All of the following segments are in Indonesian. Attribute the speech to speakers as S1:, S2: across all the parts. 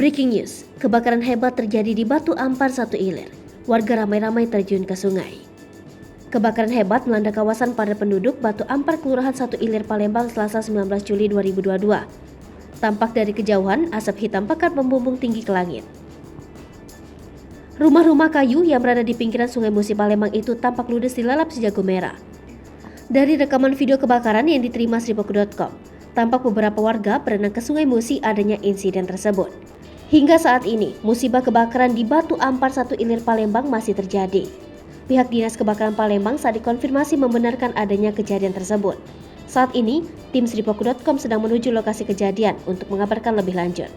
S1: Breaking news, kebakaran hebat terjadi di Batu Ampar 1 Ilir. Warga ramai-ramai terjun ke sungai. Kebakaran hebat melanda kawasan padat penduduk Batu Ampar, Kelurahan 1 Ilir, Palembang, Selasa 19 Juli 2022. Tampak dari kejauhan, asap hitam pekat membumbung tinggi ke langit. Rumah-rumah kayu yang berada di pinggiran Sungai Musi Palembang itu tampak ludes dilalap si jago merah. Dari rekaman video kebakaran yang diterima Sripoku.com, tampak beberapa warga berenang ke Sungai Musi adanya insiden tersebut. Hingga saat ini, musibah kebakaran di Batu Ampar 1 Ilir, Palembang masih terjadi. Pihak Dinas Kebakaran Palembang saat dikonfirmasi membenarkan adanya kejadian tersebut. Saat ini, tim Sripoku.com sedang menuju lokasi kejadian untuk mengabarkan lebih lanjut.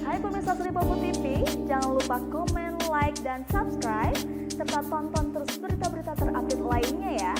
S2: Hai pemirsa Sripoku TV, jangan lupa komen, like, dan subscribe, serta tonton terus berita-berita terupdate lainnya ya.